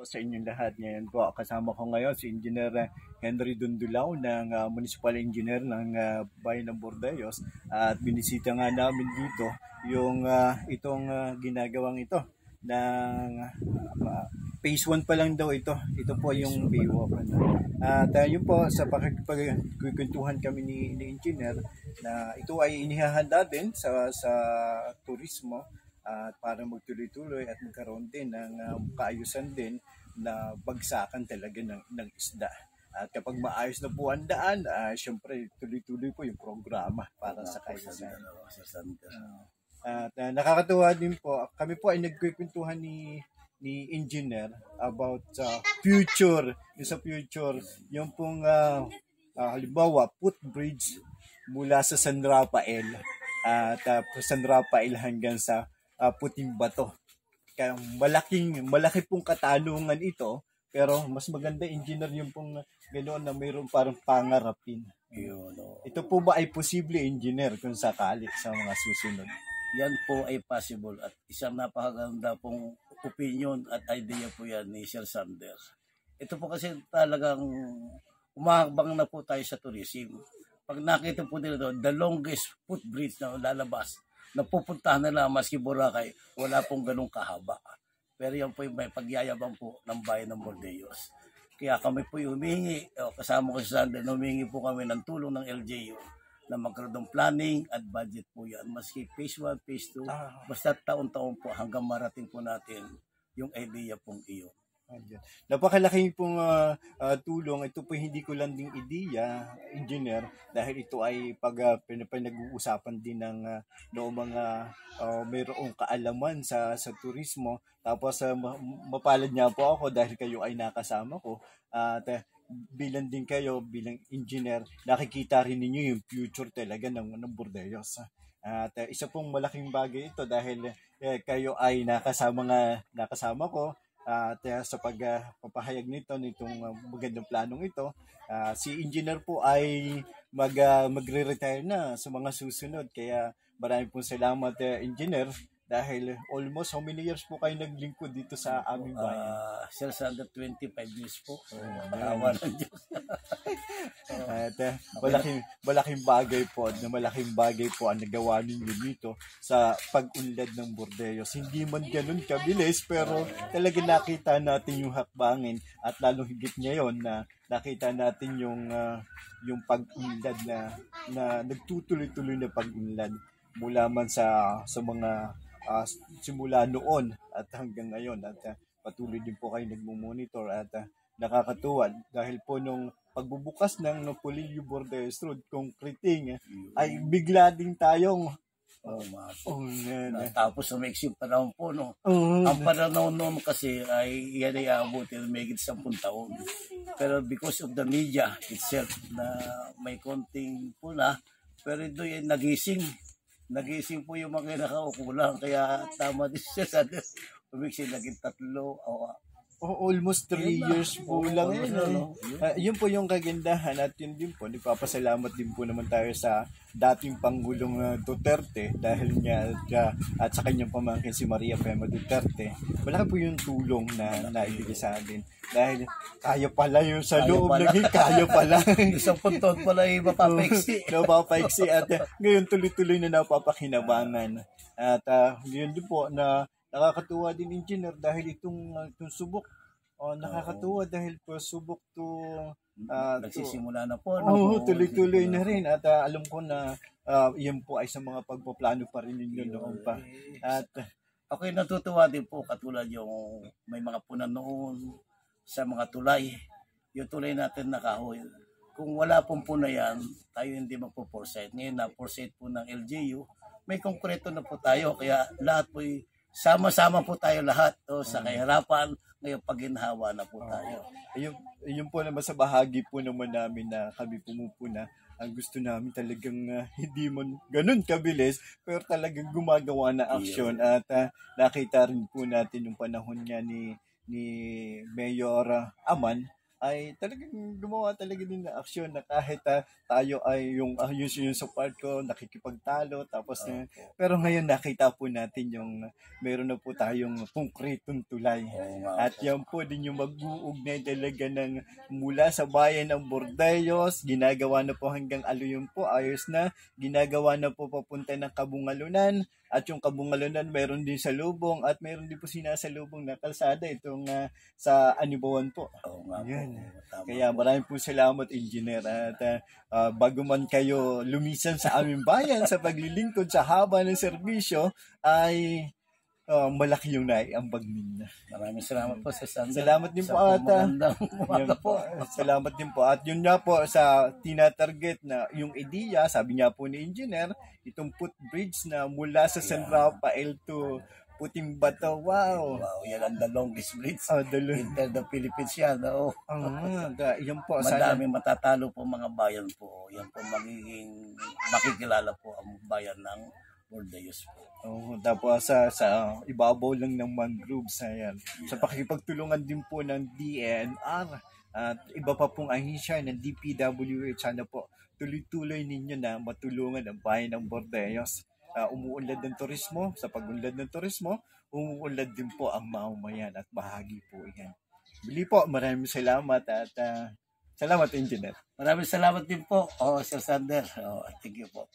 sa inyong lahat. Ngayon po, kasama ko ngayon si Engineer Henry Dundulao ng Municipal Engineer ng Bayan ng Bordayos. At binisita nga namin dito yung itong ginagawang ito ng phase 1 pa lang daw ito. Ito po yung Baywalk. At yun po, sa pagkikwentuhan kami ni Engineer na ito ay inihahanda din sa turismo at para magtuloy-tuloy at magkaroon din ng kaayusan din na bagsakan talaga ng isda. At kapag maayos na po ang daan, syempre tuloy-tuloy po yung programa para sa kaayusan. At nakakatuwa din po, kami po ay nagkikwentuhan ni Engineer about future, yung pong halimbawa footbridge mula sa San Rafael at San Rafael hanggang sa Puting Bato. Kaya malaki pong katanungan ito, pero mas maganda Engineer yung pong ganoon na mayroon parang pangarapin. Ito po ba ay posible Engineer kung sakali sa mga susunod? Yan po ay possible at isang napakaganda pong opinion at idea po yan ni Sir Sander. Ito po kasi talagang umahakbang na po tayo sa tourism. Pag nakita po nila doon, the longest footbridge na lalabas, napupuntahan nila maski Boracay, wala pong ganong kahaba. Pero yan po yung may pagyayabang po ng bayan ng Bordayos. Kaya kami po yung humingi, kasama ko si Sander, humingi po kami ng tulong ng LGU na magkaroon ng planning at budget po yan. Maski phase 1, phase 2, basta taon-taon po hanggang marating po natin yung idea pong iyo. Napakalaking pong tulong. Ito po hindi ko lang ding ideya, Engineer, dahil ito ay pinag-uusapan din ng mga mayroong kaalaman sa turismo. Tapos mapalad niya po ako dahil kayo ay nakasama ko. At bilang din kayo, bilang engineer, nakikita rin ninyo yung future talaga ng Bordayos. At isa pong malaking bagay ito dahil kayo ay nakasama ko. At sa pagpapahayag nitong magandang planong ito, si Engineer po ay magre-retire na sa mga susunod. Kaya maraming pong salamat, Engineer, dahil almost how many years po kayo naglingkod dito sa aming bayan? Sir Sander, 25 years po. Awa ng Diyos. At malaking bagay po ang nagawa ninyo dito sa pag-unlad ng Bordayos. Hindi man ganun kabilis, pero talaga nakita natin yung hakbangin at lalong higit ngayon na nakita natin yung pag-unlad na nagtutuloy-tuloy na pag-unlad mula man sa mga simula noon at hanggang ngayon. At patuloy din po kayo nagmumonitor at nakakatuwa dahil po nung pagbubukas ng Polillo Bordayos Road concreting ay bigla din tayong tapos sa maiksing panahon po, no? Ang panahon noon kasi ay yan ay abutin may 10 taon. Pero because of the media itself na may konting pula, pero ito ay nagising po yung mga kinakaukulang, kaya tama din siya sa umiksi naging 3 almost 3 years po lang yun. Yun po yung kagandahan at yun din po, nagpapasalamat din po naman tayo sa dating Pangulong Duterte dahil niya at sa kanyang pamangkin si Maria Fema Duterte. Malaki po yung tulong na naibigay sa atin dahil kaya pala yung sa loob naging kaya pala. Isang puntot pala yung mapapaiksi at ngayon tuloy-tuloy na napapakinabangan. At yun din po na nakakatuwa din, Engineer, dahil itong subok nakakatuwa dahil po subok to nagsisimula na po. Tuloy-tuloy na rin at alam ko na yan po ay sa mga pagpaplano pa rin ninyo noon pa. At ako'y natutuwa din po katulad yung may mga punan noon sa mga tulay. Yung tulay natin na kahoy. Kung wala pong puna yan, tayo hindi magpo-foresight. Ngayon na foresight po ng LGU, may konkreto na po tayo. Kaya lahat po sama-sama po tayo lahat sa kahirapan, ngayon paginhawa na po tayo. Ayun po naman sa bahagi po naman namin na kami pumupuna. Ang gusto namin talagang hindi man ganun kabilis, pero talagang gumagawa na aksyon. At nakita rin po natin yung panahon niya ni Mayor Aman ay talagang gumawa talaga din ng aksyon na kahit tayo ay yung sa part ko nakikipagtalo tapos pero ngayon nakita po natin yung meron na po tayong konkretong tulay. Oo nga At po. yan po din yung mag-uugnay talaga ng mula sa bayan ng Bordayos, ginagawa na po hanggang Aloyong po, ayos na, ginagawa na po papunta ng Kabungalunan, at yung Kabungalunan meron din sa Lubong at meron din po sinasalubong na kalsada itong sa Anibawan po. Oo nga po. Yan. Tama Kaya po. maraming po salamat, Engineer. At bago man kayo lumisan sa aming bayan sa paglilingkod sa haba ng serbisyo, ay malaki yung naiambag ninyo. Maraming salamat po sa Sander. Salamat din Isa po at magandang umaga yan po. po. Salamat din po. At yun nga po sa tinatarget na yung ideya, sabi nga po ni Engineer, itong footbridge na mula sa San Rafael to Puting Bato. Wow! Wow, yan ang the longest bridge. Dalo. Inter the Philippines yan. Oo. Yan po. Sana, Madami matatalo po mga bayan po. Yan po magiging makikilala po ang bayan ng Bordayos po. tapos sa ibabaw lang ng mangroves na yan. Sa pakikipagtulungan din po ng DNR at iba pa pong ahensya ng DPWH, sana po tuloy-tuloy ninyo na matulungan ang bayan ng Bordayos. Umuunlad ng turismo, sa pag-unlad ng turismo, umuunlad din po ang mamamayan at bahagi po yan. Bili po, maraming salamat at salamat, Engineer. Maraming salamat din po, Sir Sander. Thank you po.